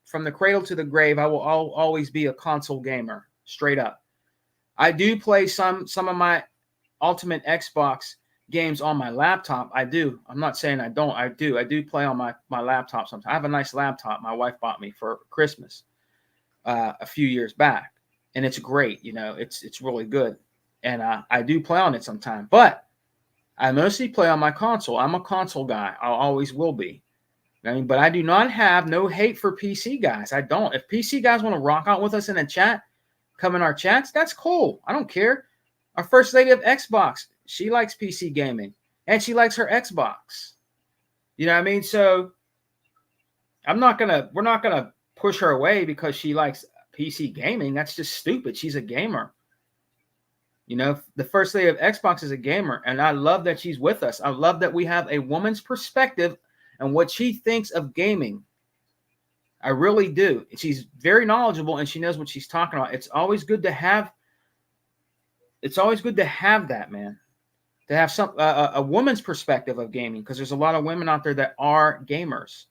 from the cradle to the grave. I will always be a console gamer, straight up. I do play some of my Ultimate Xbox games on my laptop. I do. I'm not saying I don't. I do. I do play on my laptop sometimes. I have a nice laptop my wife bought me for Christmas a few years back, and it's great. You know, it's really good, and I do play on it sometimes. But I mostly play on my console. I'm a console guy. I always will be. I mean, but I do not have no hate for PC guys. I don't. If PC guys want to rock out with us in a chat, come in our chats, that's cool. I don't care. Our first lady of Xbox, she likes PC gaming, and she likes her Xbox. You know what I mean? So we're not gonna push her away because she likes PC gaming. That's just stupid. She's a gamer. You know, the first lady of Xbox is a gamer, and I love that she's with us. I love that we have a woman's perspective and what she thinks of gaming. I really do. She's very knowledgeable, and she knows what she's talking about. It's always good to have that, man. To have a woman's perspective of gaming, because there's a lot of women out there that are gamers,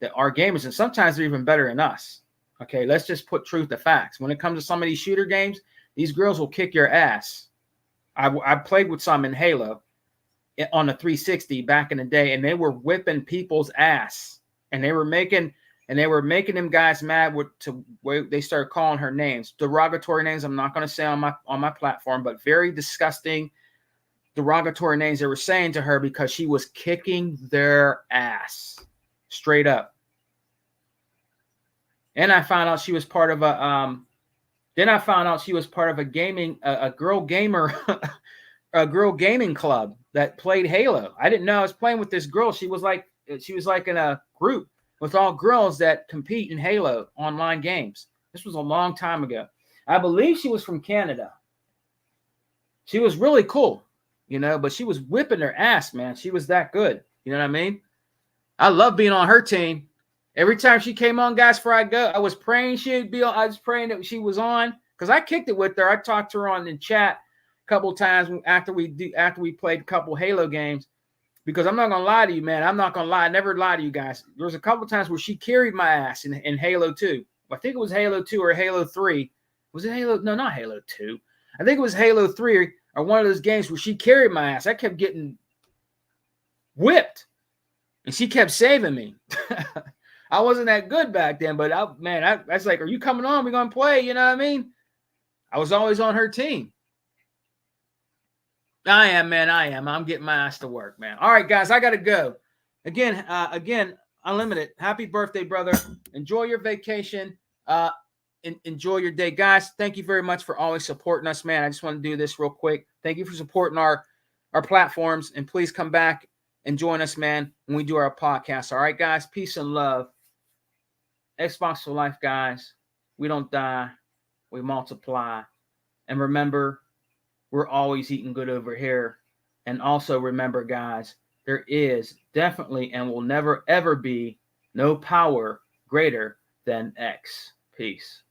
and sometimes they're even better than us. Okay, let's just put truth to facts. When it comes to some of these shooter games, these girls will kick your ass. I played with some in Halo on the 360 back in the day, and they were whipping people's ass, and they were making them guys mad they started calling her names, derogatory names. I'm not going to say on my platform, but very disgusting, derogatory names they were saying to her because she was kicking their ass straight up. And I found out she was part of a girl gamer, a girl gaming club that played Halo. I didn't know I was playing with this girl. She was like in a group with all girls that compete in Halo online games. This was a long time ago. I believe she was from Canada. She was really cool, you know, but she was whipping her ass, man. She was that good. You know what I mean? I love being on her team. Every time she came on, guys, before I go, I was praying she'd be on. I was praying that she was on because I kicked it with her. I talked to her on the chat a couple of times after we played a couple Halo games. Because I'm not gonna lie to you, man. I'm not gonna lie. I never lie to you guys. There was a couple of times where she carried my ass in Halo 2. I think it was Halo 2 or Halo 3. Was it Halo? No, not Halo 2. I think it was Halo 3 or one of those games where she carried my ass. I kept getting whipped, and she kept saving me. I wasn't that good back then, but I was like, "Are you coming on? We're gonna play." You know what I mean? I was always on her team. I am, man. I am. I'm getting my ass to work, man. All right, guys, I gotta go. Again, Unlimited. Happy birthday, brother. Enjoy your vacation. Enjoy your day, guys. Thank you very much for always supporting us, man. I just want to do this real quick. Thank you for supporting our platforms, and please come back and join us, man, when we do our podcast. All right, guys. Peace and love. Xbox for life, guys. We don't die. We multiply. And remember, we're always eating good over here. And also remember, guys, there is definitely and will never, ever be no power greater than X. Peace.